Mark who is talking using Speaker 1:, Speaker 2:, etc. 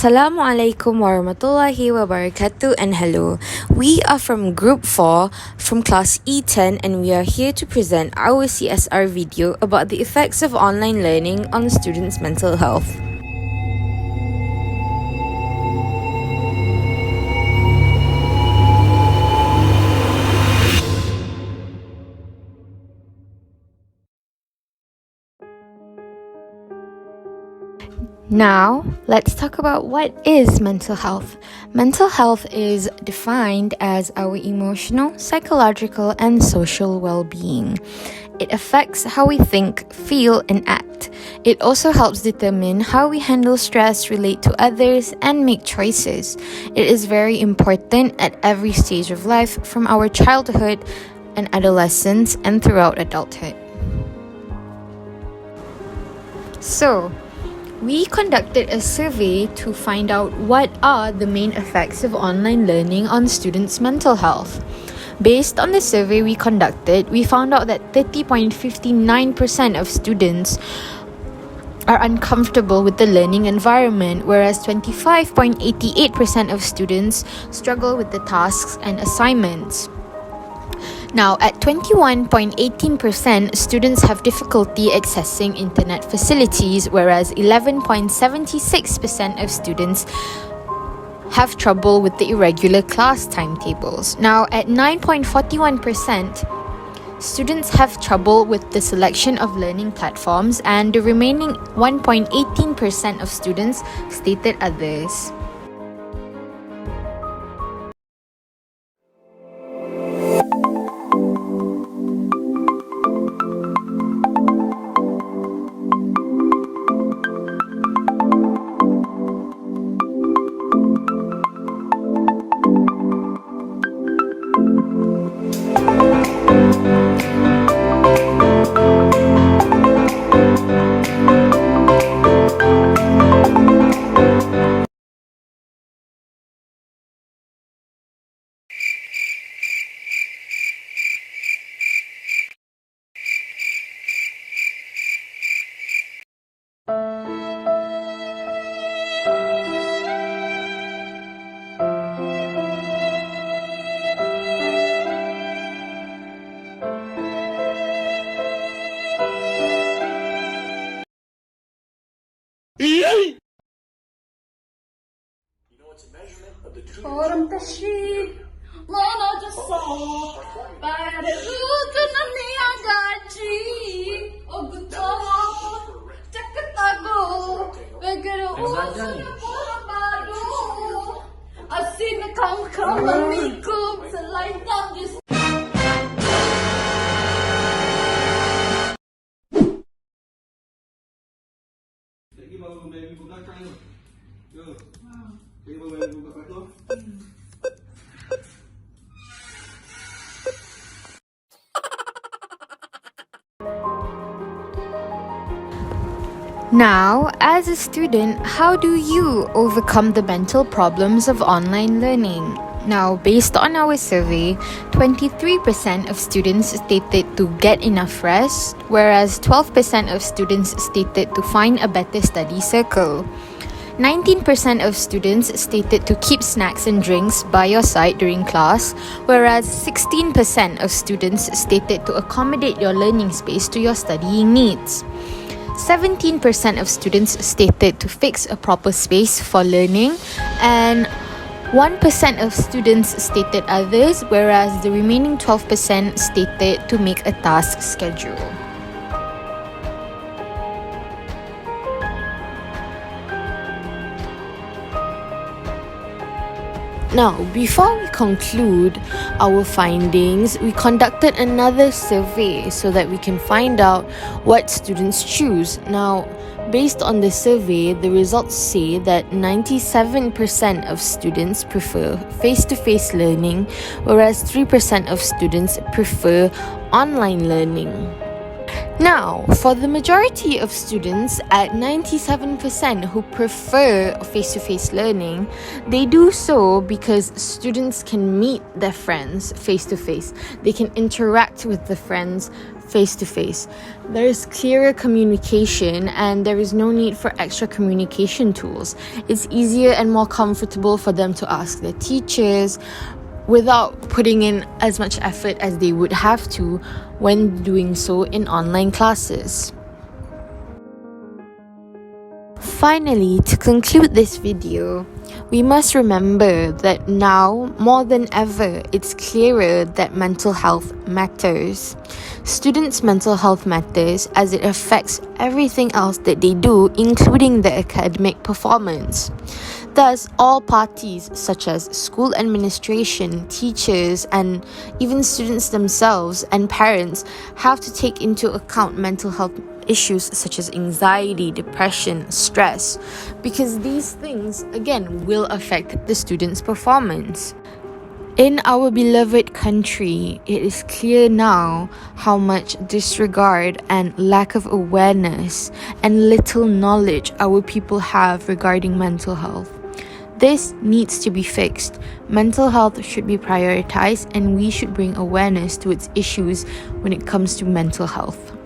Speaker 1: Assalamualaikum warahmatullahi wabarakatuh and hello. We are from Group 4 from Class E10 and we are here to present our CSR video about the effects of online learning on students' mental health. Now, let's talk about what is mental health. Mental health is defined as our emotional, psychological, and social well-being. It affects how we think, feel, and act. It also helps determine how we handle stress, relate to others, and make choices. It is very important at every stage of life, from our childhood and adolescence and throughout adulthood. So, we conducted a survey to find out what are the main effects of online learning on students' mental health. Based on the survey we conducted, we found out that 30.59% of students are uncomfortable with the learning environment, whereas 25.88% of students struggle with the tasks and assignments. Now, at 21.18%, students have difficulty accessing internet facilities, whereas 11.76% of students have trouble with the irregular class timetables. Now, at 9.41%, students have trouble with the selection of learning platforms, and the remaining 1.18% of students stated others.
Speaker 2: Forum tashrik mana jasa pada rutan niagaji ogutara cakatago begero usun forum baru asin kam amikum selain tamjis.
Speaker 3: Lagi baru baby buka belakang tu. Yo. Lagi baru baby buka belakang tu.
Speaker 1: Now, as a student, how do you overcome the mental problems of online learning? Now, based on our survey, 23% of students stated to get enough rest, whereas 12% of students stated to find a better study circle. 19% of students stated to keep snacks and drinks by your side during class, whereas 16% of students stated to accommodate your learning space to your studying needs. 17% of students stated to fix a proper space for learning, and 1% of students stated others, whereas the remaining 12% stated to make a task schedule. Now, before we conclude our findings, we conducted another survey so that we can find out what students choose. Now, based on the survey, the results say that 97% of students prefer face-to-face learning, whereas 3% of students prefer online learning. Now, for the majority of students at 97% who prefer face-to-face learning, they do so because students can meet their friends face-to-face. They can interact with the friends face to face. There is clearer communication and there is no need for extra communication tools. It's easier and more comfortable for them to ask their teachers without putting in as much effort as they would have to when doing so in online classes. Finally, to conclude this video, we must remember that now, more than ever, it's clearer that mental health matters. Students' mental health matters as it affects everything else that they do, including their academic performance. Thus, all parties such as school administration, teachers, and even students themselves and parents have to take into account mental health issues such as anxiety, depression, stress, because these things, again, will affect the student's performance. In our beloved country, it is clear now how much disregard and lack of awareness and little knowledge our people have regarding mental health. This needs to be fixed. Mental health should be prioritized and we should bring awareness to its issues when it comes to mental health.